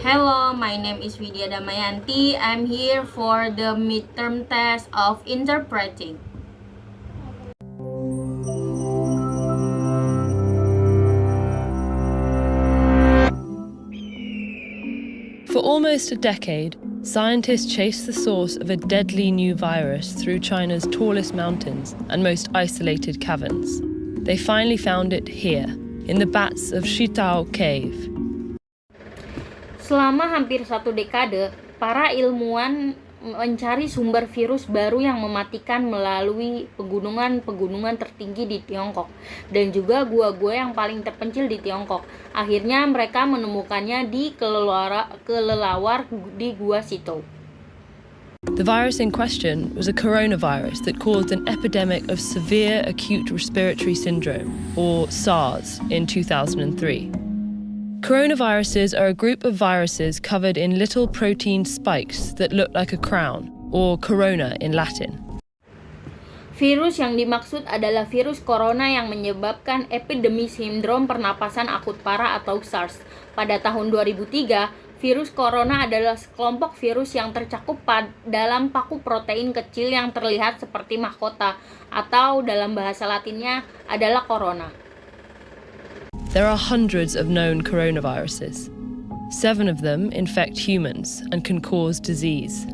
Hello, my name is Vidya Damayanti. I'm here for the midterm test of interpreting. For almost a decade, scientists chased the source of a deadly new virus through China's tallest mountains and most isolated caverns. They finally found it here, in the bats of Shitao Cave. Selama hampir 1 dekade, para ilmuwan mencari sumber virus baru yang mematikan melalui pegunungan-pegunungan tertinggi di Tiongkok dan juga gua-gua yang paling terpencil di Tiongkok. Akhirnya mereka menemukannya di kelelawar di Gua Sitou. The virus in question was a coronavirus that caused an epidemic of severe acute respiratory syndrome, or SARS, in 2003. Coronaviruses are a group of viruses covered in little protein spikes that look like a crown, or corona in Latin. Virus yang dimaksud adalah virus corona yang menyebabkan epidemi sindrom pernapasan akut parah atau SARS. Pada tahun 2003, virus corona adalah sekelompok virus yang tercakup dalam paku protein kecil yang terlihat seperti mahkota, atau dalam bahasa Latinnya adalah corona. There are hundreds of known coronaviruses. 7 of them infect humans and can cause disease.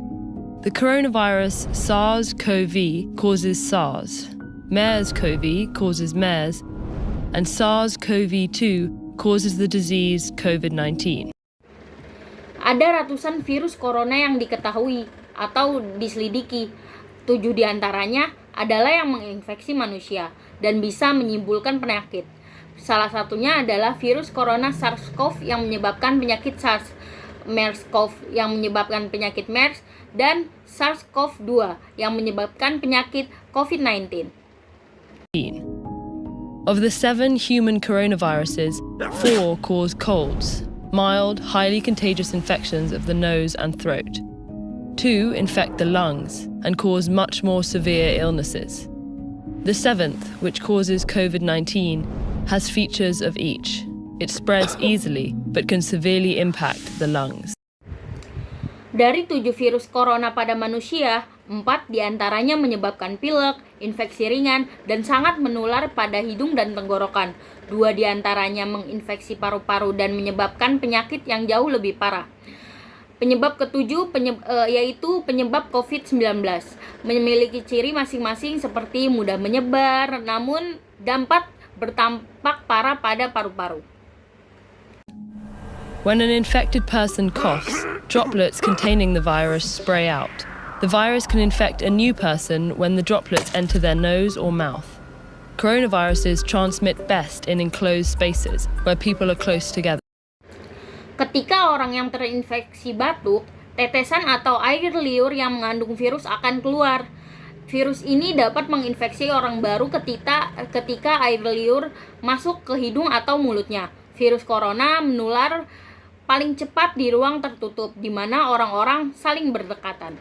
The coronavirus SARS-CoV causes SARS, MERS-CoV causes MERS, and SARS-CoV-2 causes the disease COVID-19. Ada ratusan virus corona yang diketahui atau diselidiki. 7 diantaranya adalah yang menginfeksi manusia dan bisa menimbulkan penyakit. Salah satunya adalah virus corona SARS-CoV yang menyebabkan penyakit SARS, MERS-CoV yang menyebabkan penyakit MERS, dan SARS-CoV-2 yang menyebabkan penyakit COVID-19. Of the 7 human coronaviruses, 4 cause colds, mild, highly contagious infections of the nose and throat. 2 infect the lungs and cause much more severe illnesses. The 7th, which causes COVID-19, has features of each. It spreads easily, but can severely impact the lungs. Dari 7 virus corona pada manusia, 4 diantaranya menyebabkan pilek, infeksi ringan, dan sangat menular pada hidung dan tenggorokan. 2 diantaranya menginfeksi paru-paru dan menyebabkan penyakit yang jauh lebih parah. Penyebab ketujuh yaitu penyebab COVID-19, memiliki ciri masing-masing seperti mudah menyebar, namun dapat bertampak parah pada paru-paru. When an infected person coughs, droplets containing the virus spray out. The virus can infect a new person when the droplets enter their nose or mouth. Coronaviruses transmit best in enclosed spaces where people are close together. Ketika orang yang terinfeksi batuk, tetesan atau air liur yang mengandung virus akan keluar. Virus ini dapat menginfeksi orang baru ketika air liur masuk ke hidung atau mulutnya. Virus corona menular paling cepat di ruang tertutup, di mana orang-orang saling berdekatan.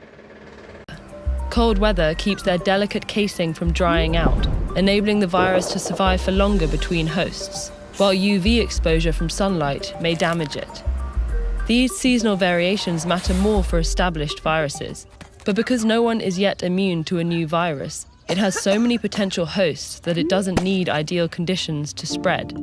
Cold weather keeps their delicate casing from drying out, enabling the virus to survive for longer between hosts, while UV exposure from sunlight may damage it. These seasonal variations matter more for established viruses, but because no one is yet immune to a new virus, it has so many potential hosts that it doesn't need ideal conditions to spread.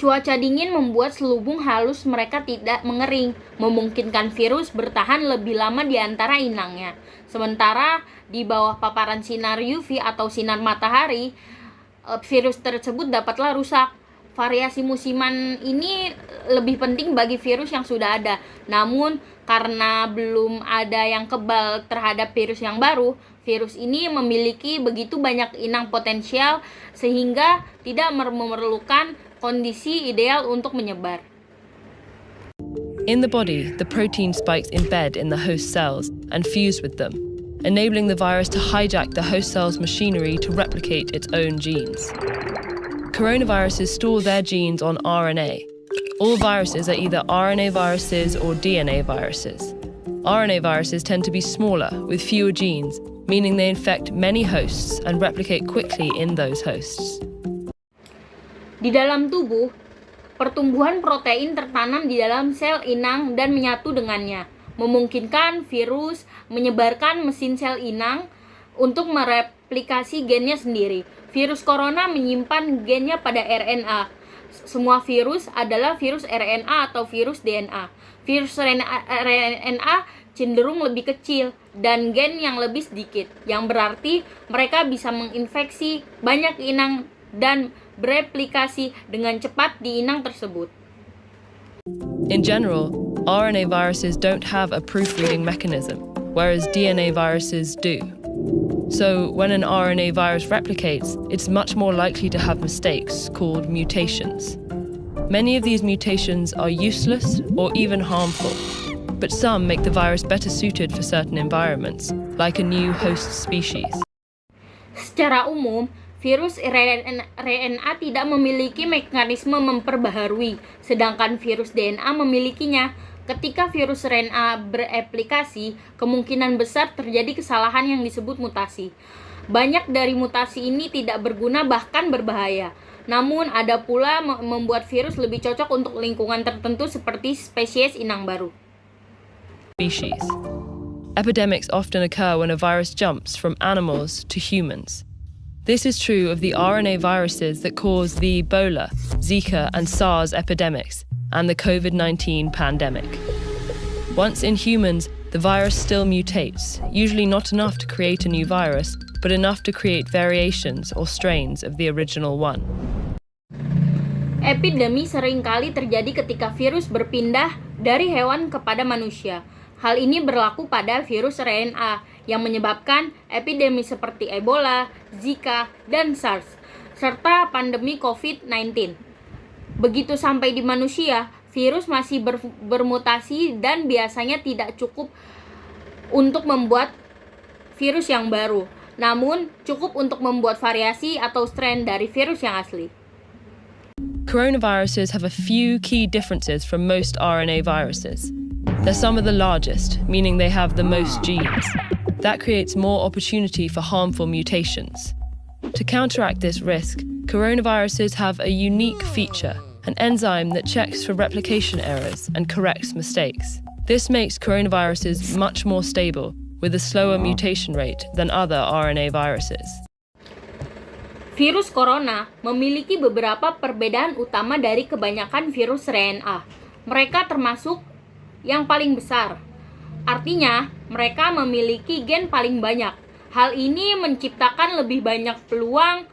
Cuaca dingin membuat selubung halus mereka tidak mengering, memungkinkan virus bertahan lebih lama di antara inangnya. Sementara di bawah paparan sinar UV atau sinar matahari, virus tersebut dapatlah rusak. Variasi musiman ini lebih penting bagi virus yang sudah ada. Namun, karena belum ada yang kebal terhadap virus yang baru, virus ini memiliki begitu banyak inang potensial sehingga tidak memerlukan kondisi ideal untuk menyebar. In the body, the protein spikes embed in the host cells and fuse with them, enabling the virus to hijack the host cell's machinery to replicate its own genes. Coronaviruses store their genes on RNA. All viruses are either RNA viruses or DNA viruses. RNA viruses tend to be smaller, with fewer genes, meaning they infect many hosts and replicate quickly in those hosts. Di dalam tubuh, Pertumbuhan protein tertanam di dalam sel inang dan menyatu dengannya, memungkinkan virus menyebarkan mesin sel inang untuk mereplikasi gennya sendiri. Virus corona menyimpan gennya pada RNA. Semua virus adalah virus RNA atau virus DNA. Virus RNA cenderung lebih kecil dan gen yang lebih sedikit, yang berarti mereka bisa menginfeksi banyak inang dan bereplikasi dengan cepat di inang tersebut. In general, RNA viruses don't have a proofreading mechanism, whereas DNA viruses do. So, when an RNA virus replicates, it's much more likely to have mistakes called mutations. Many of these mutations are useless or even harmful, but some make the virus better suited for certain environments, like a new host species. Secara umum, virus RNA tidak memiliki mekanisme memperbaharui, sedangkan virus DNA memilikinya. Ketika virus RNA bereplikasi, kemungkinan besar terjadi kesalahan yang disebut mutasi. Banyak dari mutasi ini tidak berguna bahkan berbahaya. Namun ada pula membuat virus lebih cocok untuk lingkungan tertentu seperti spesies inang baru. Species. Epidemics often occur when a virus jumps from animals to humans. This is true of the RNA viruses that cause the Ebola, Zika, and SARS epidemics, and the COVID-19 pandemic. Once in humans, the virus still mutates, usually not enough to create a new virus, but enough to create variations or strains of the original one. Epidemi seringkali terjadi ketika virus berpindah dari hewan kepada manusia. Hal ini berlaku pada virus RNA yang menyebabkan epidemi seperti Ebola, Zika, dan SARS, serta pandemi COVID-19. Begitu sampai di manusia, virus masih bermutasi dan biasanya tidak cukup untuk membuat virus yang baru, namun cukup untuk membuat variasi atau strain dari virus yang asli. Coronaviruses have a few key differences from most RNA viruses. They're some of the largest, meaning they have the most genes. That creates more opportunity for harmful mutations. To counteract this risk, coronaviruses have a unique feature, an enzyme that checks for replication errors and corrects mistakes. This makes coronaviruses much more stable, with a slower mutation rate than other RNA viruses. Virus corona memiliki beberapa perbedaan utama dari kebanyakan virus RNA. Mereka termasuk yang paling besar. Artinya, mereka memiliki gen paling banyak. Hal ini menciptakan lebih banyak peluang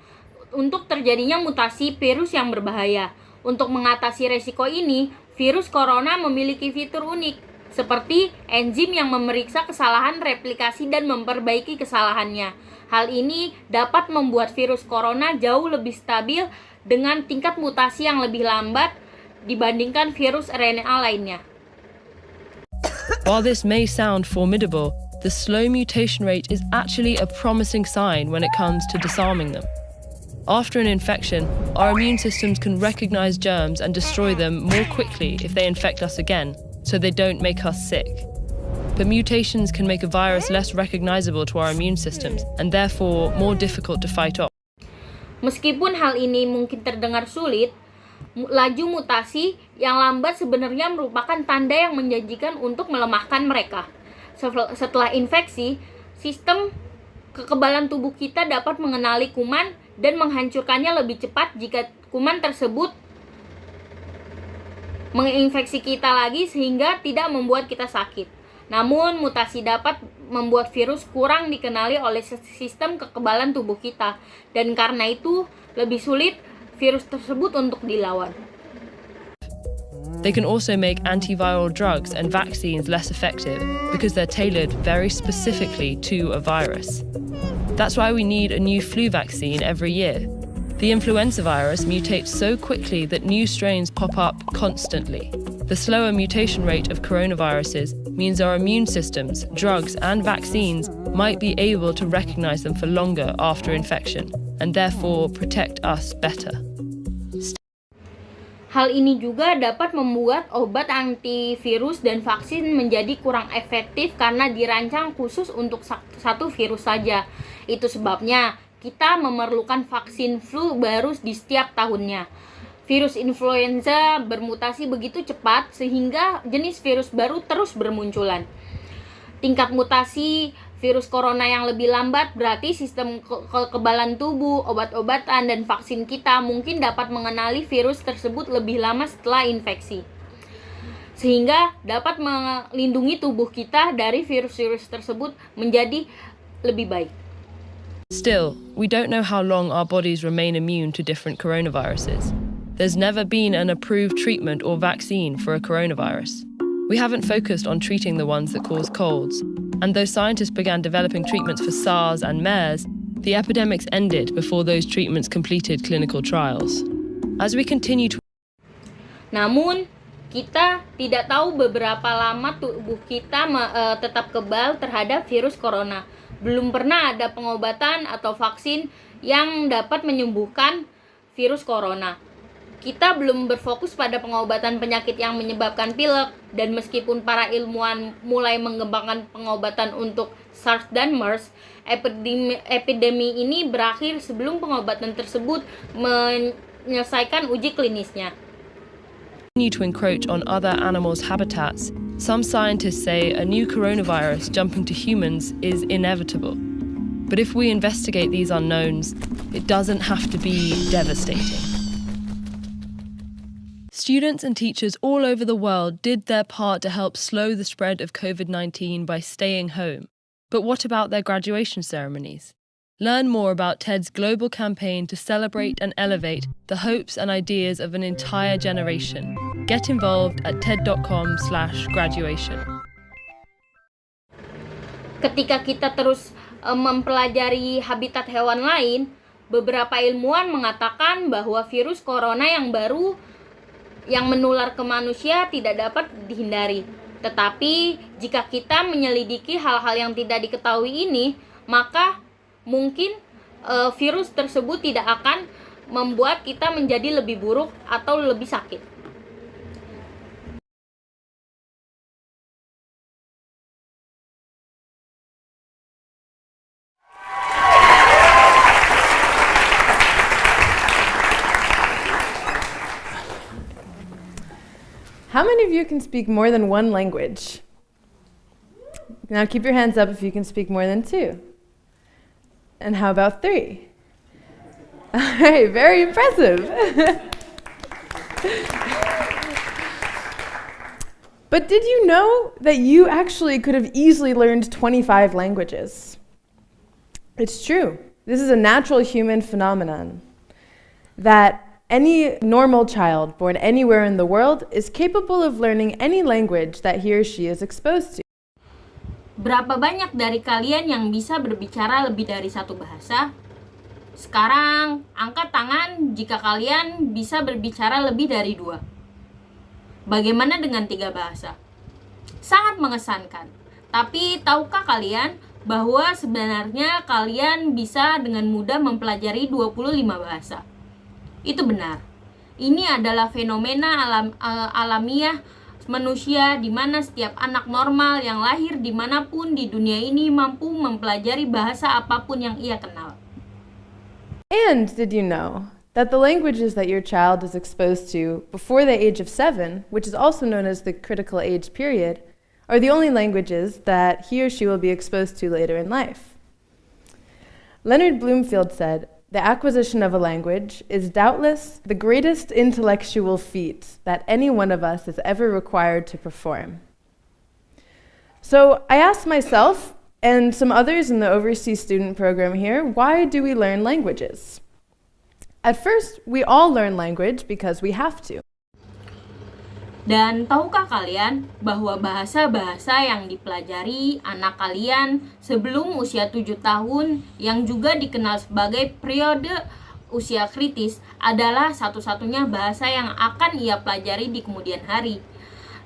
untuk terjadinya mutasi virus yang berbahaya. Untuk mengatasi resiko ini, virus corona memiliki fitur unik, seperti enzim yang memeriksa kesalahan replikasi dan memperbaiki kesalahannya. Hal ini dapat membuat virus corona jauh lebih stabil dengan tingkat mutasi yang lebih lambat dibandingkan virus RNA lainnya. While this may sound formidable, the slow mutation rate is actually a promising sign when it comes to disarming them. After an infection, our immune systems can recognize germs and destroy them more quickly if they infect us again, so they don't make us sick. But mutations can make a virus less recognizable to our immune systems, and therefore more difficult to fight off. Meskipun hal ini mungkin terdengar sulit, laju mutasi yang lambat sebenarnya merupakan tanda yang menjanjikan untuk melemahkan mereka. Setelah infeksi, sistem kekebalan tubuh kita dapat mengenali kuman dan menghancurkannya lebih cepat jika kuman tersebut menginfeksi kita lagi sehingga tidak membuat kita sakit. Namun, mutasi dapat membuat virus kurang dikenali oleh sistem kekebalan tubuh kita, dan karena itu lebih sulit virus tersebut untuk dilawan. They can also make antiviral drugs and vaccines less effective because they're tailored very specifically to a virus. That's why we need a new flu vaccine every year. The influenza virus mutates so quickly that new strains pop up constantly. The slower mutation rate of coronaviruses means our immune systems, drugs, and vaccines might be able to recognize them for longer after infection, and therefore protect us better. Hal ini juga dapat membuat obat antivirus dan vaksin menjadi kurang efektif karena dirancang khusus untuk satu virus saja. Itu sebabnya kita memerlukan vaksin flu baru di setiap tahunnya. Virus influenza bermutasi begitu cepat sehingga jenis virus baru terus bermunculan. Tingkat mutasi virus corona yang lebih lambat berarti sistem kekebalan tubuh, obat-obatan, dan vaksin kita mungkin dapat mengenali virus tersebut lebih lama setelah infeksi. Sehingga dapat melindungi tubuh kita dari virus-virus tersebut menjadi lebih baik. Still, we don't know how long our bodies remain immune to different coronaviruses. There's never been an approved treatment or vaccine for a coronavirus. We haven't focused on treating the ones that cause colds, and though scientists began developing treatments for SARS and MERS, the epidemics ended before those treatments completed clinical trials. As we continue to Namun, kita tidak tahu beberapa lama tubuh kita tetap kebal terhadap virus corona. Belum pernah ada pengobatan atau vaksin yang dapat menyembuhkan virus corona. Kita belum berfokus pada pengobatan penyakit yang menyebabkan pilek, dan meskipun para ilmuwan mulai mengembangkan pengobatan untuk SARS dan MERS, epidemi ini berakhir sebelum pengobatan tersebut menyelesaikan uji klinisnya. continue to encroach on other animals' habitats, some scientists say a new coronavirus jumping to humans is inevitable. But if we investigate these unknowns, it doesn't have to be devastating. Students and teachers all over the world did their part to help slow the spread of COVID-19 by staying home. But what about their graduation ceremonies? Learn more about TED's global campaign to celebrate and elevate the hopes and ideas of an entire generation. Get involved at ted.com/graduation. Ketika kita terus mempelajari habitat hewan lain, beberapa ilmuwan mengatakan bahwa virus corona yang baru yang menular ke manusia tidak dapat dihindari. Tetapi jika kita menyelidiki hal-hal yang tidak diketahui ini, maka mungkin virus tersebut tidak akan membuat kita menjadi lebih buruk atau lebih sakit. How many of you can speak more than one language? Now keep your hands up if you can speak more than 2. And how about 3? All right, very impressive. But did you know that you actually could have easily learned 25 languages? It's true. This is a natural human phenomenon that any normal child born anywhere in the world is capable of learning any language that he or she is exposed to. Berapa banyak dari kalian yang bisa berbicara lebih dari satu bahasa? Sekarang, angkat tangan jika kalian bisa berbicara lebih dari 2. Bagaimana dengan 3 bahasa? Sangat mengesankan. Tapi, tahukah kalian bahwa sebenarnya kalian bisa dengan mudah mempelajari 25 bahasa? Itu benar. Ini adalah fenomena alamiah manusia di mana setiap anak normal yang lahir dimanapun di dunia ini mampu mempelajari bahasa apapun yang ia kenal. And did you know that the languages that your child is exposed to before the age of 7, which is also known as the critical age period, are the only languages that he or she will be exposed to later in life? Leonard Bloomfield said, "The acquisition of a language is doubtless the greatest intellectual feat that any one of us is ever required to perform." So I asked myself and some others in the overseas student program here, why do we learn languages? At first, we all learn language because we have to. Dan tahukah kalian bahwa bahasa-bahasa yang dipelajari anak kalian sebelum usia 7 tahun yang juga dikenal sebagai periode usia kritis adalah satu-satunya bahasa yang akan ia pelajari di kemudian hari.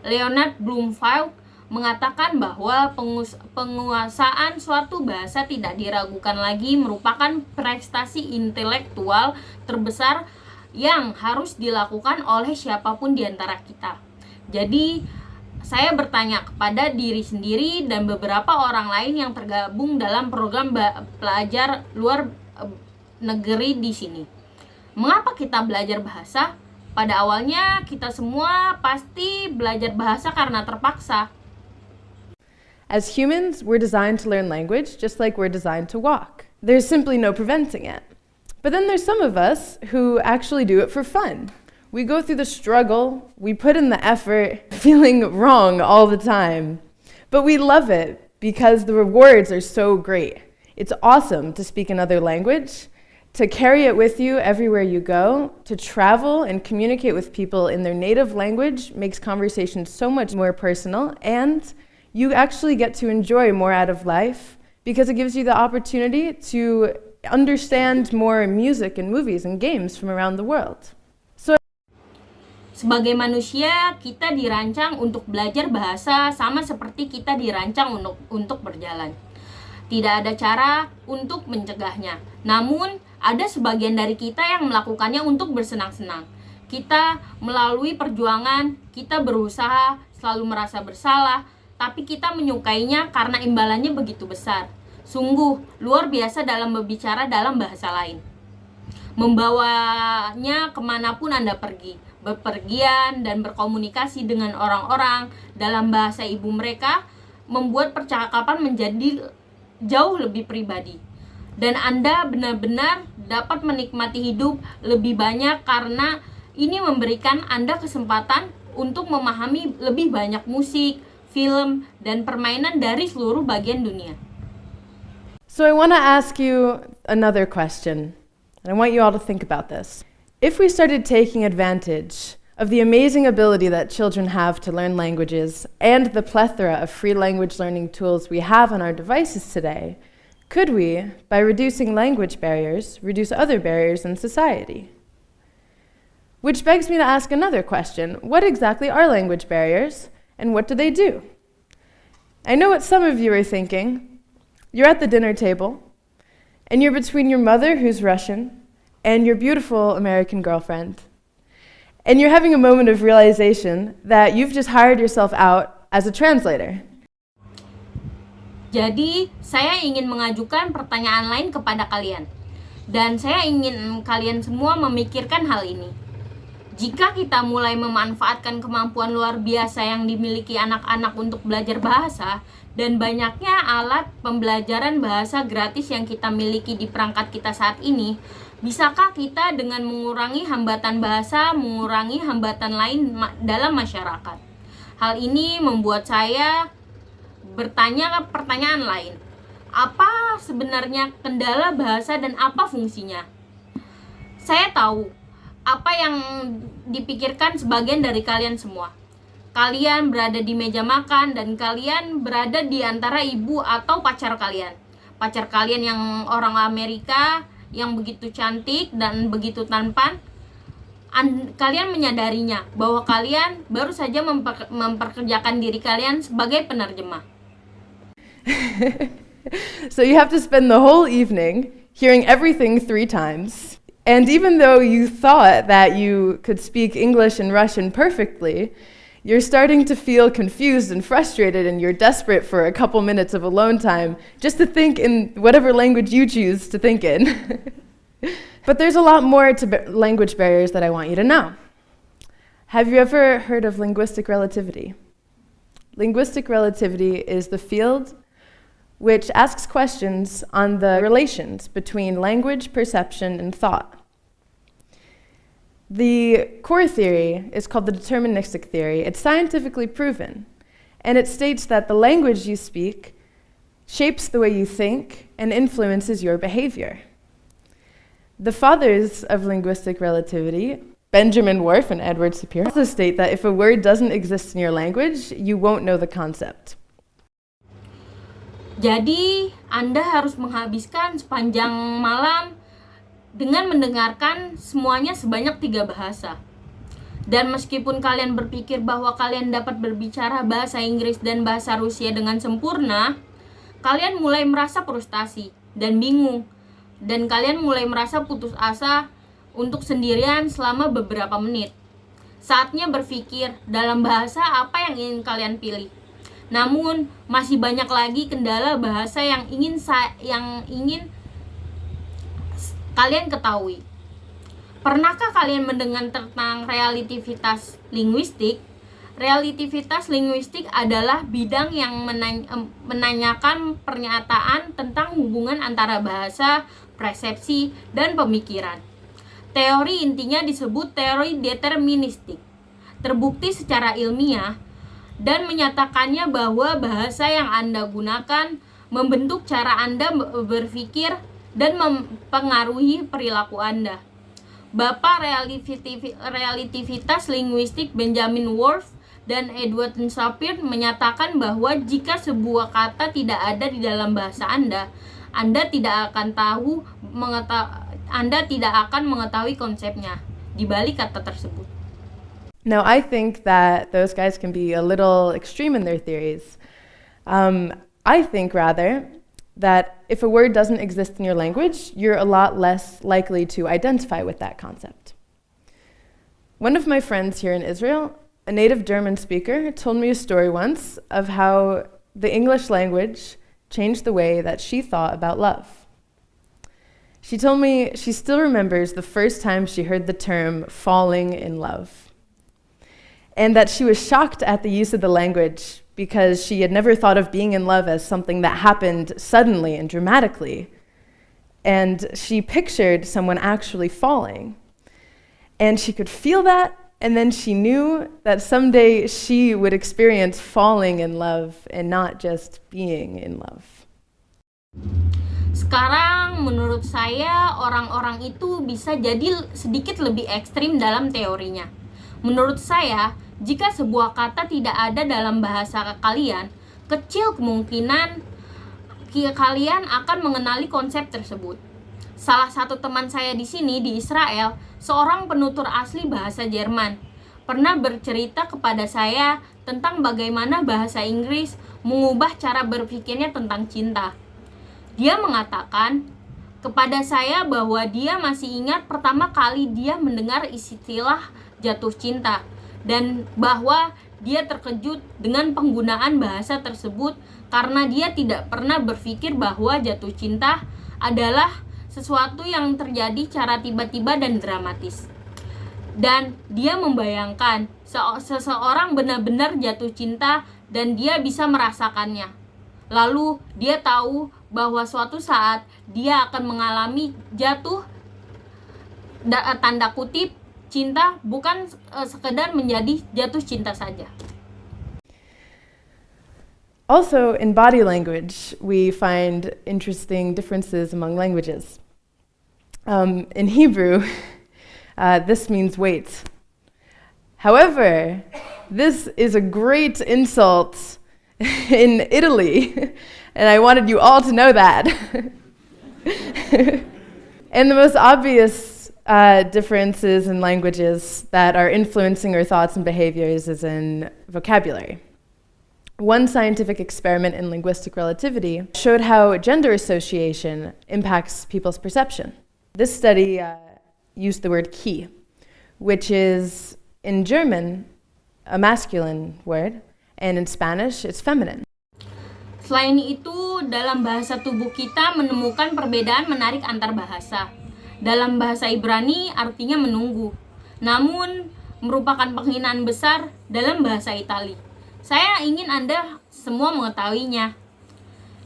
Leonard Bloomfield mengatakan bahwa penguasaan suatu bahasa tidak diragukan lagi merupakan prestasi intelektual terbesar yang harus dilakukan oleh siapapun di antara kita. Jadi, saya bertanya kepada diri sendiri dan beberapa orang lain yang tergabung dalam program pelajar luar negeri di sini. Mengapa kita belajar bahasa? Pada awalnya kita semua pasti belajar bahasa karena terpaksa. As humans, we're designed to learn language just like we're designed to walk. There's simply no preventing it. But then there's some of us who actually do it for fun. We go through the struggle, we put in the effort, feeling wrong all the time. But we love it because the rewards are so great. It's awesome to speak another language, to carry it with you everywhere you go, to travel and communicate with people in their native language makes conversation so much more personal, and you actually get to enjoy more out of life because it gives you the opportunity to understand more music and movies and games from around the world. Sebagai manusia, kita dirancang untuk belajar bahasa sama seperti kita dirancang untuk berjalan. Tidak ada cara untuk mencegahnya. Namun, ada sebagian dari kita yang melakukannya untuk bersenang-senang. Kita melalui perjuangan, kita berusaha, selalu merasa bersalah, tapi kita menyukainya karena imbalannya begitu besar. Sungguh, luar biasa dalam berbicara dalam bahasa lain. Membawanya kemanapun Anda pergi, berpergian dan berkomunikasi dengan orang-orang dalam bahasa ibu mereka, membuat percakapan menjadi jauh lebih pribadi. Dan Anda benar-benar dapat menikmati hidup lebih banyak karena ini memberikan Anda kesempatan untuk memahami lebih banyak musik, film, dan permainan dari seluruh bagian dunia. So I want to ask you another question, and I want you all to think about this. If we started taking advantage of the amazing ability that children have to learn languages and the plethora of free language learning tools we have on our devices today, could we, by reducing language barriers, reduce other barriers in society? Which begs me to ask another question. What exactly are language barriers, and what do they do? I know what some of you are thinking. You're at the dinner table, and you're between your mother, who's Russian, and your beautiful American girlfriend. And you're having a moment of realization that you've just hired yourself out as a translator. Jadi, saya ingin mengajukan pertanyaan lain kepada kalian. Dan saya ingin kalian semua memikirkan hal ini. Jika kita mulai memanfaatkan kemampuan luar biasa yang dimiliki anak-anak untuk belajar bahasa, dan banyaknya alat pembelajaran bahasa gratis yang kita miliki di perangkat kita saat ini, bisakah kita dengan mengurangi hambatan bahasa, mengurangi hambatan lain dalam masyarakat? Hal ini membuat saya bertanya pertanyaan lain. Apa sebenarnya kendala bahasa dan apa fungsinya? Saya tahu apa yang dipikirkan sebagian dari kalian semua. Kalian berada di meja makan dan kalian berada di antara ibu atau pacar kalian. Pacar kalian yang orang Amerika, yang begitu cantik dan begitu tampan. Kalian menyadarinya bahwa kalian baru saja memperkerjakan diri kalian sebagai penerjemah. So you have to spend the whole evening hearing everything 3 times. And even though you thought that you could speak English and Russian perfectly, you're starting to feel confused and frustrated, and you're desperate for a couple minutes of alone time just to think in whatever language you choose to think in. But there's a lot more to language barriers that I want you to know. Have you ever heard of linguistic relativity? Linguistic relativity is the field which asks questions on the relations between language, perception, and thought. The core theory is called the deterministic theory. It's scientifically proven, and it states that the language you speak shapes the way you think and influences your behavior. The fathers of linguistic relativity, Benjamin Whorf and Edward Sapir, also state that if a word doesn't exist in your language, you won't know the concept. Jadi, Anda harus menghabiskan sepanjang malam dengan mendengarkan semuanya sebanyak 3 bahasa. Dan meskipun kalian berpikir bahwa kalian dapat berbicara bahasa Inggris dan bahasa Rusia dengan sempurna, kalian mulai merasa frustasi dan bingung. Dan kalian mulai merasa putus asa untuk sendirian selama beberapa menit. Saatnya berpikir dalam bahasa apa yang ingin kalian pilih. Namun, masih banyak lagi kendala bahasa yang ingin kalian ketahui. Pernahkah kalian mendengar tentang relativitas linguistik? Relativitas linguistik adalah bidang yang menanyakan pernyataan tentang hubungan antara bahasa, persepsi, dan pemikiran. Teori intinya disebut teori deterministik. Terbukti secara ilmiah dan menyatakannya bahwa bahasa yang Anda gunakan membentuk cara Anda berpikir dan mempengaruhi perilaku Anda. Bapak relativitas linguistik Benjamin Worf dan Edward Shapiro menyatakan bahwa jika sebuah kata tidak ada di dalam bahasa Anda tidak akan mengetahui konsepnya di balik kata tersebut. Now, I think that those guys can be a little extreme in their theories. I think, rather, that if a word doesn't exist in your language, you're a lot less likely to identify with that concept. One of my friends here in Israel, a native German speaker, told me a story once of how the English language changed the way that she thought about love. She told me she still remembers the first time she heard the term falling in love, and that she was shocked at the use of the language because she had never thought of being in love as something that happened suddenly and dramatically. And she pictured someone actually falling. And she could feel that, and then she knew that someday she would experience falling in love and not just being in love. Sekarang menurut saya orang-orang itu bisa jadi sedikit lebih ekstrim dalam teorinya. Menurut saya, jika sebuah kata tidak ada dalam bahasa kalian, kecil kemungkinan kalian akan mengenali konsep tersebut. Salah satu teman saya di sini di Israel, seorang penutur asli bahasa Jerman, pernah bercerita kepada saya tentang bagaimana bahasa Inggris mengubah cara berpikirnya tentang cinta. Dia mengatakan kepada saya bahwa dia masih ingat pertama kali dia mendengar istilah jatuh cinta, dan bahwa dia terkejut dengan penggunaan bahasa tersebut karena dia tidak pernah berpikir bahwa jatuh cinta adalah sesuatu yang terjadi secara tiba-tiba dan dramatis. Dan dia membayangkan seseorang benar-benar jatuh cinta dan dia bisa merasakannya. Lalu dia tahu bahwa suatu saat dia akan mengalami jatuh, tanda kutip, cinta, bukan sekedar menjadi jatuh cinta saja. Also, in body language, we find interesting differences among languages. In Hebrew, this means wait. However, this is a great insult in Italy, and I wanted you all to know that. And the most obvious differences in languages that are influencing our thoughts and behaviors is in vocabulary. One scientific experiment in linguistic relativity showed how gender association impacts people's perception. This study used the word ki, which is in German a masculine word, and in Spanish it's feminine. Selain itu, dalam bahasa tubuh kita menemukan perbedaan menarik antar bahasa. Dalam bahasa Ibrani artinya menunggu, namun merupakan penghinaan besar dalam bahasa Itali. Saya ingin Anda semua mengetahuinya.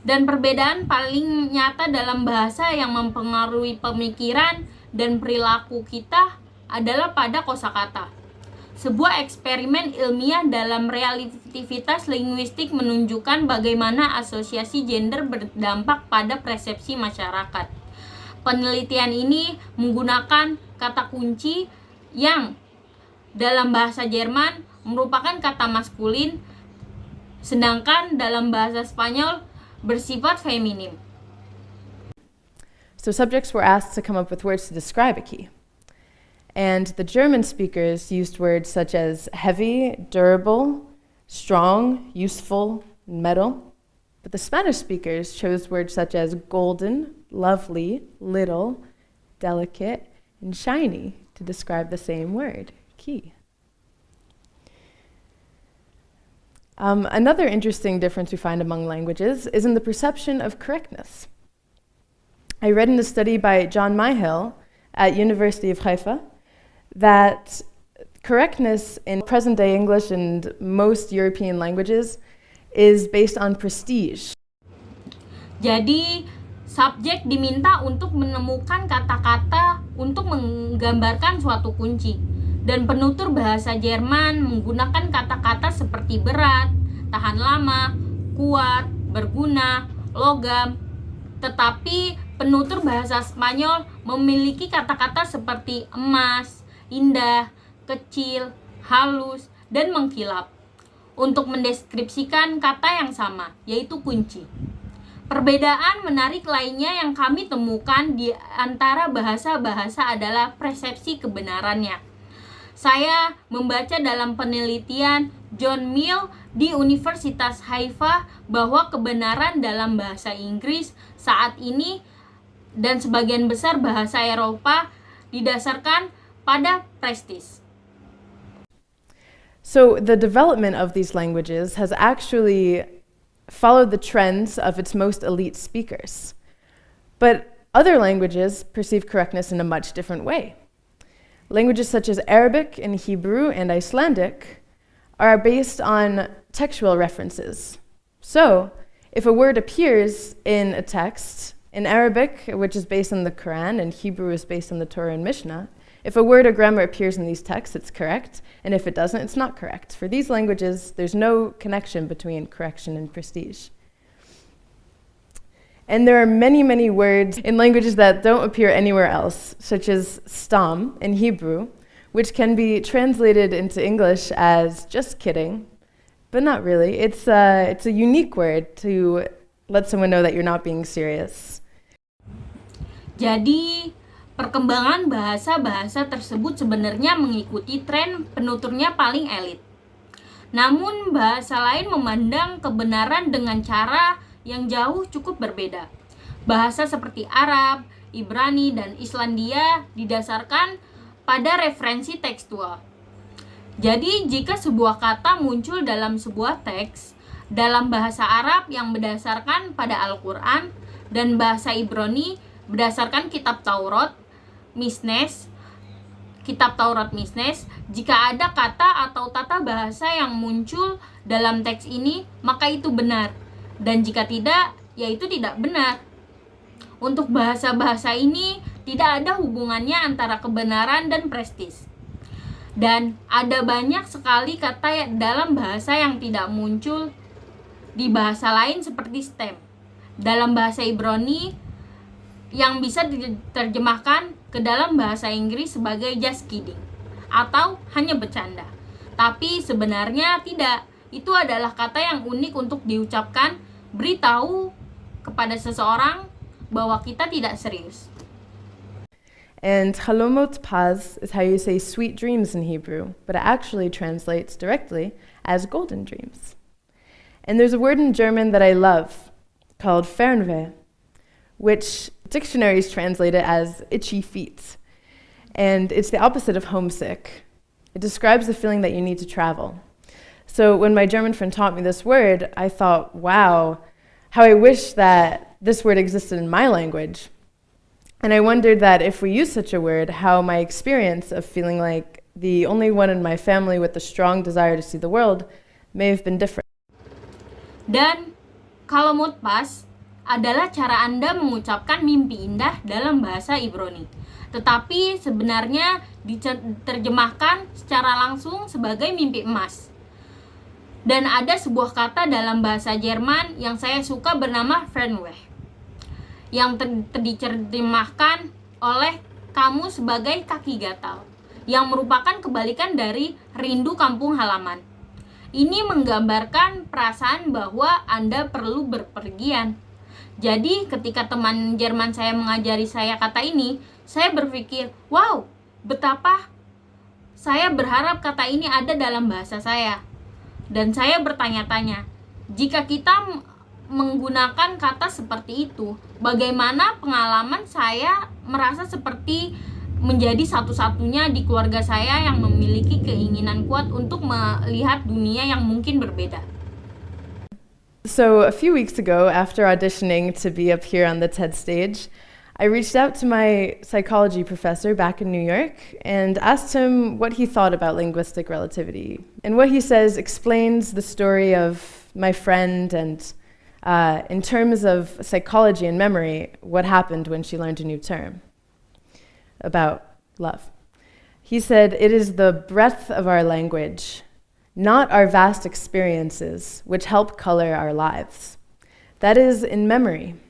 Dan perbedaan paling nyata dalam bahasa yang mempengaruhi pemikiran dan perilaku kita adalah pada kosakata. Sebuah eksperimen ilmiah dalam relativitas linguistik menunjukkan bagaimana asosiasi gender berdampak pada persepsi masyarakat. Penelitian ini menggunakan kata kunci yang dalam bahasa Jerman merupakan kata maskulin, sedangkan dalam bahasa Spanyol bersifat feminim. So subjects were asked to come up with words to describe a ki. And the German speakers used words such as heavy, durable, strong, useful, and metal. But the Spanish speakers chose words such as golden, lovely, little, delicate, and shiny to describe the same word, ki. Another interesting difference we find among languages is in the perception of correctness. I read in a study by John Myhill at University of Haifa that correctness in present-day English and most European languages is based on prestige. Jadi, subjek diminta untuk menemukan kata-kata untuk menggambarkan suatu kunci. Dan penutur bahasa Jerman menggunakan kata-kata seperti berat, tahan lama, kuat, berguna, logam. Tetapi penutur bahasa Spanyol memiliki kata-kata seperti emas, indah, kecil, halus, dan mengkilap untuk mendeskripsikan kata yang sama, yaitu kunci. Perbedaan menarik lainnya yang kami temukan di antara bahasa-bahasa adalah persepsi kebenarannya. Saya membaca dalam penelitian John Mill di Universitas Haifa bahwa kebenaran dalam bahasa Inggris saat ini dan sebagian besar bahasa Eropa didasarkan pada prestis. So the development of these languages has actually followed the trends of its most elite speakers. But other languages perceive correctness in a much different way. Languages such as Arabic and Hebrew and Icelandic are based on textual references. So, if a word appears in a text, in Arabic, which is based on the Quran, and Hebrew is based on the Torah and Mishnah, if a word or grammar appears in these texts, it's correct, and if it doesn't, it's not correct. For these languages, there's no connection between correction and prestige. And there are many, many words in languages that don't appear anywhere else, such as stam in Hebrew, which can be translated into English as just kidding, but not really. It's a unique word to let someone know that you're not being serious. Jadi, perkembangan bahasa-bahasa tersebut sebenarnya mengikuti tren penuturnya paling elit. Namun, bahasa lain memandang kebenaran dengan cara yang jauh cukup berbeda. Bahasa seperti Arab, Ibrani, dan Islandia didasarkan pada referensi tekstual. Jadi, jika sebuah kata muncul dalam sebuah teks, dalam bahasa Arab yang berdasarkan pada Al-Quran, dan bahasa Ibrani berdasarkan kitab Taurat, Misnes, jika ada kata atau tata bahasa yang muncul dalam teks ini, maka itu benar. Dan jika tidak, ya itu tidak benar. Untuk bahasa-bahasa ini, tidak ada hubungannya antara kebenaran dan prestis. Dan ada banyak sekali kata dalam bahasa yang tidak muncul di bahasa lain seperti stem. Dalam bahasa Ibrani, yang bisa diterjemahkan ke dalam bahasa Inggris sebagai just kidding, atau hanya bercanda. Tapi sebenarnya tidak. Itu adalah kata yang unik untuk diucapkan, beritahu kepada seseorang bahwa kita tidak serius. And halomot paz is how you say sweet dreams in Hebrew, but it actually translates directly as golden dreams. And there's a word in German that I love called Fernweh, which dictionaries translate it as itchy feet. And it's the opposite of homesick. It describes the feeling that you need to travel. So when my German friend taught me this word, I thought, wow, how I wish that this word existed in my language. And I wondered that if we use such a word, how my experience of feeling like the only one in my family with a strong desire to see the world may have been different. Dan halomot paz adalah cara Anda mengucapkan mimpi indah dalam bahasa Ibrani. Tetapi sebenarnya diterjemahkan secara langsung sebagai mimpi emas. Dan ada sebuah kata dalam bahasa Jerman yang saya suka bernama Fernweh, yang diterjemahkan oleh kamu sebagai kaki gatal, yang merupakan kebalikan dari rindu kampung halaman. Ini menggambarkan perasaan bahwa Anda perlu berpergian. Jadi ketika teman Jerman saya mengajari saya kata ini, saya berpikir, wow, betapa saya berharap kata ini ada dalam bahasa saya. Dan saya bertanya-tanya, jika kita menggunakan kata seperti itu, bagaimana pengalaman saya merasa seperti menjadi satu-satunya di keluarga saya yang memiliki keinginan kuat untuk melihat dunia yang mungkin berbeda. So a few weeks ago, after auditioning to be up here on the TED stage, I reached out to my psychology professor back in New York and asked him what he thought about linguistic relativity. And what he says explains the story of my friend and, in terms of psychology and memory, what happened when she learned a new term about love. He said, "It is the breadth of our language, not our vast experiences, which help color our lives. That is in memory.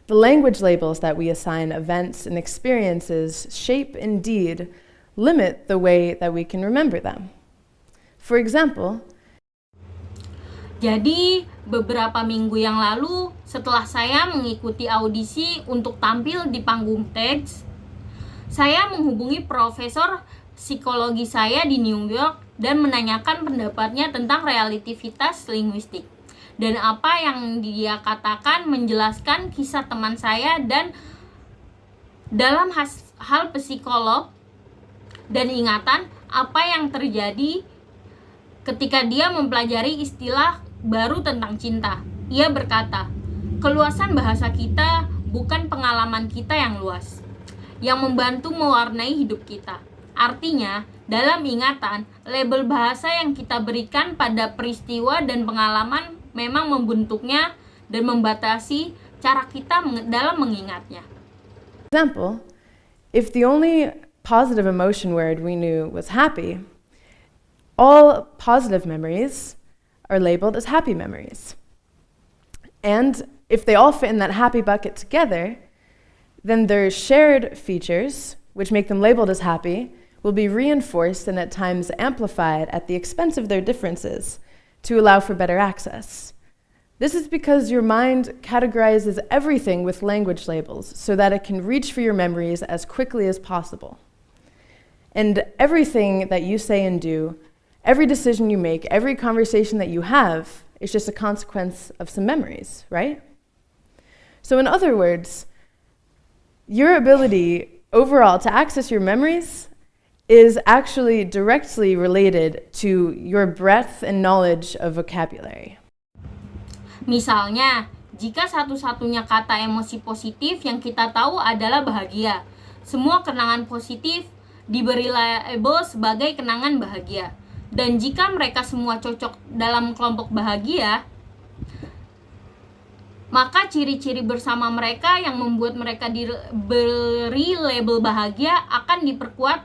The language labels that we assign events and experiences shape, indeed, limit the way that we can remember them. For example," Jadi, beberapa minggu yang lalu, setelah saya mengikuti audisi untuk tampil di panggung TEDx, saya menghubungi profesor psikologi saya di New York dan menanyakan pendapatnya tentang relativitas linguistik. Dan apa yang dia katakan menjelaskan kisah teman saya dan dalam hal psikolog dan ingatan apa yang terjadi ketika dia mempelajari istilah baru tentang cinta. Ia berkata, "Keluasan bahasa kita bukan pengalaman kita yang luas, yang membantu mewarnai hidup kita. Artinya, dalam ingatan, label bahasa yang kita berikan pada peristiwa dan pengalaman memang membentuknya dan membatasi cara kita dalam mengingatnya." example, if the only positive emotion word we knew was happy, all positive memories are labeled as happy memories. And if they all fit in that happy bucket together, then their shared features, which make them labeled as happy, will be reinforced and at times amplified at the expense of their differences to allow for better access. This is because your mind categorizes everything with language labels so that it can reach for your memories as quickly as possible. And everything that you say and do, every decision you make, every conversation that you have is just a consequence of some memories, right? So in other words, your ability overall to access your memories is actually directly related to your breadth and knowledge of vocabulary. Misalnya, jika satu-satunya kata emosi positif yang kita tahu adalah bahagia, semua kenangan positif diberi label sebagai kenangan bahagia. Dan jika mereka semua cocok dalam kelompok bahagia, maka ciri-ciri bersama mereka yang membuat mereka diberi label bahagia akan diperkuat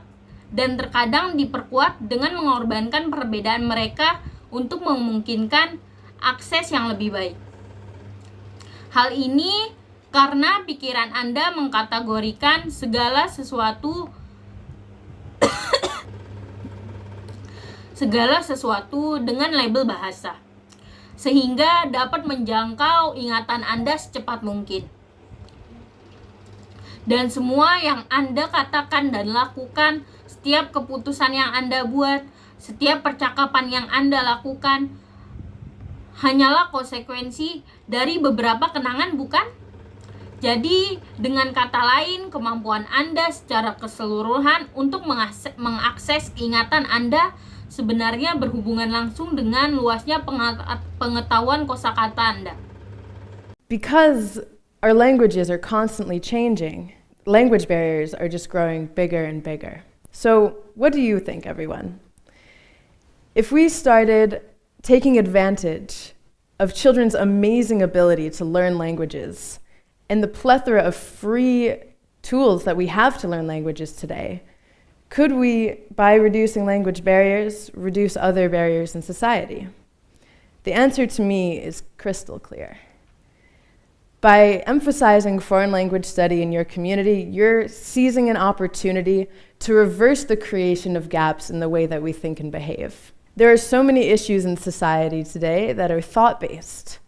dan terkadang diperkuat dengan mengorbankan perbedaan mereka untuk memungkinkan akses yang lebih baik. Hal ini karena pikiran Anda mengkategorikan segala sesuatu dengan label bahasa, sehingga dapat menjangkau ingatan Anda secepat mungkin. Dan semua yang Anda katakan dan lakukan, setiap keputusan yang Anda buat, setiap percakapan yang Anda lakukan, hanyalah konsekuensi dari beberapa kenangan, bukan? Jadi, dengan kata lain, kemampuan Anda secara keseluruhan untuk mengakses ingatan Anda sebenarnya berhubungan langsung dengan luasnya pengetahuan kosakata Anda. Because our languages are constantly changing, language barriers are just growing bigger and bigger. So, what do you think, everyone? If we started taking advantage of children's amazing ability to learn languages and the plethora of free tools that we have to learn languages today, could we, by reducing language barriers, reduce other barriers in society? The answer to me is crystal clear. By emphasizing foreign language study in your community, you're seizing an opportunity to reverse the creation of gaps in the way that we think and behave. There are so many issues in society today that are thought-based,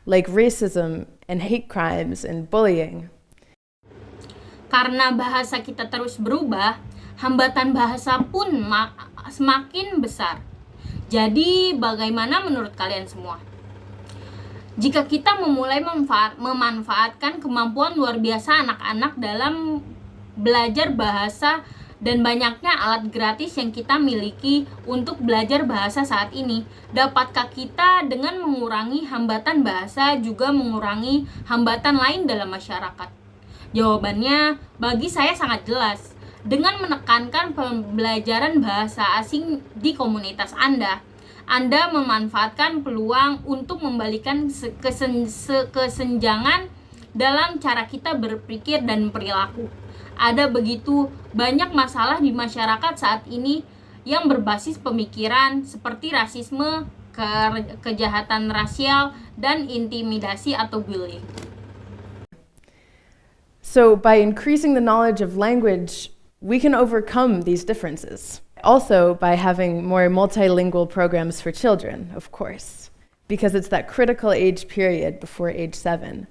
like racism and hate crimes and bullying. Karena bahasa kita terus berubah, hambatan bahasa pun semakin besar. Jadi, bagaimana menurut kalian semua? Jika kita memulai memanfaatkan kemampuan luar biasa anak-anak dalam belajar bahasa dan banyaknya alat gratis yang kita miliki untuk belajar bahasa saat ini, dapatkah kita dengan mengurangi hambatan bahasa juga mengurangi hambatan lain dalam masyarakat? Jawabannya bagi saya sangat jelas. Dengan menekankan pembelajaran bahasa asing di komunitas Anda memanfaatkan peluang untuk membalikan kesenjangan dalam cara kita berpikir dan perilaku. Ada begitu banyak masalah di masyarakat saat ini yang berbasis pemikiran seperti rasisme, kejahatan rasial, dan intimidasi atau bullying. So, by increasing the knowledge of language, we can overcome these differences. Also, by having more multilingual programs for children, of course, because it's that critical age period before age 7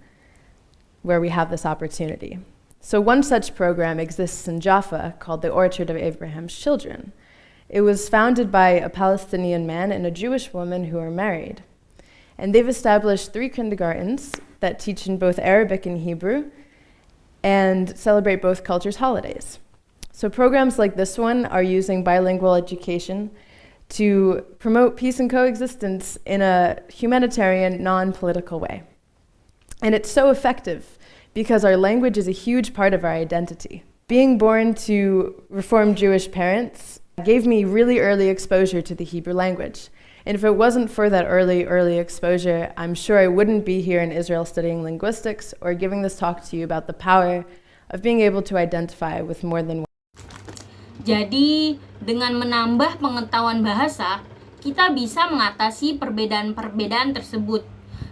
where we have this opportunity. So, one such program exists in Jaffa called the Orchard of Abraham's Children. It was founded by a Palestinian man and a Jewish woman who are married. And they've established 3 kindergartens that teach in both Arabic and Hebrew and celebrate both cultures' holidays. So programs like this one are using bilingual education to promote peace and coexistence in a humanitarian, non-political way. And it's so effective because our language is a huge part of our identity. Being born to Reformed Jewish parents gave me really early exposure to the Hebrew language. And if it wasn't for that early exposure, I'm sure I wouldn't be here in Israel studying linguistics or giving this talk to you about the power of being able to identify with more than one. Jadi, dengan menambah pengetahuan bahasa, kita bisa mengatasi perbedaan-perbedaan tersebut.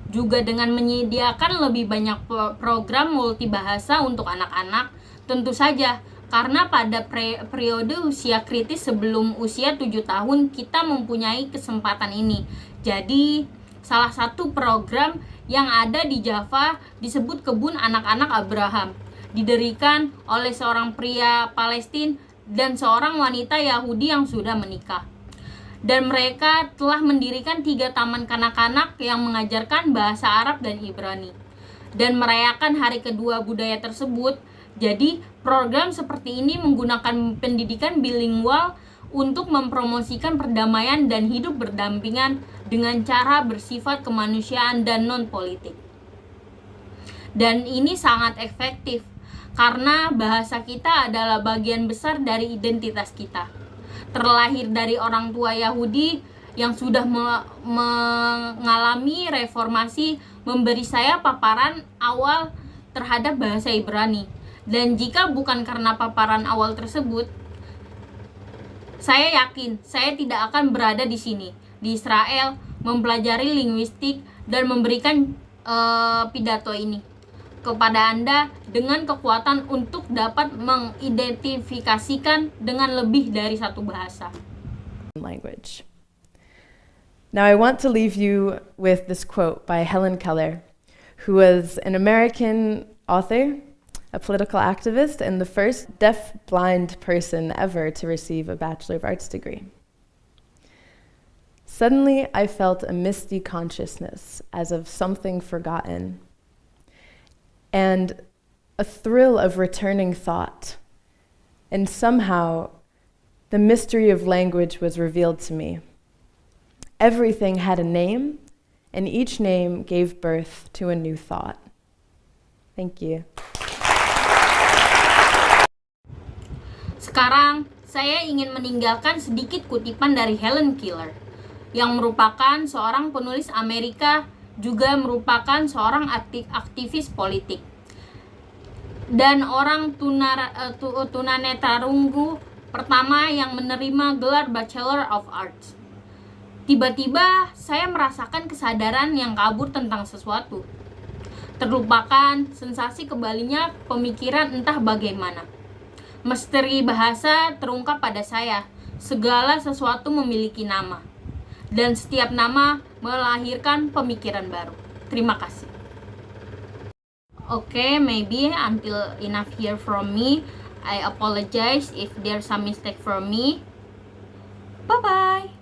Juga dengan menyediakan lebih banyak program multibahasa untuk anak-anak, tentu saja karena pada periode usia kritis sebelum usia 7 tahun kita mempunyai kesempatan ini. Jadi salah satu program yang ada di Jaffa disebut Kebun Anak-anak Abraham. Didirikan oleh seorang pria Palestina dan seorang wanita Yahudi yang sudah menikah. Dan mereka telah mendirikan 3 taman kanak-kanak yang mengajarkan bahasa Arab dan Ibrani. Dan merayakan hari kedua budaya tersebut. Jadi, program seperti ini menggunakan pendidikan bilingual untuk mempromosikan perdamaian dan hidup berdampingan dengan cara bersifat kemanusiaan dan non-politik. Dan ini sangat efektif karena bahasa kita adalah bagian besar dari identitas kita. Terlahir dari orang tua Yahudi yang sudah mengalami reformasi memberi saya paparan awal terhadap bahasa Ibrani. Dan jika bukan karena paparan awal tersebut, saya yakin saya tidak akan berada di sini, di Israel, mempelajari linguistik dan memberikan pidato ini kepada Anda dengan kekuatan untuk dapat mengidentifikasikan dengan lebih dari satu bahasa. Language. Now I want to leave you with this quote by Helen Keller, who was an American author, a political activist, and the first deaf-blind person ever to receive a Bachelor of Arts degree. Suddenly, I felt a misty consciousness as of something forgotten, and a thrill of returning thought. And somehow, the mystery of language was revealed to me. Everything had a name, and each name gave birth to a new thought. Thank you. Sekarang, saya ingin meninggalkan sedikit kutipan dari Helen Keller, yang merupakan seorang penulis Amerika, juga merupakan seorang aktivis politik, dan orang tunanetrarunggu pertama yang menerima gelar Bachelor of Arts. Tiba-tiba, saya merasakan kesadaran yang kabur tentang sesuatu. Terlupakan, sensasi kembalinya pemikiran entah bagaimana. Misteri bahasa terungkap pada saya. Segala sesuatu memiliki nama. Dan setiap nama melahirkan pemikiran baru. Terima kasih. Okay, maybe until enough here from me. I apologize if there's some mistake from me. Bye-bye.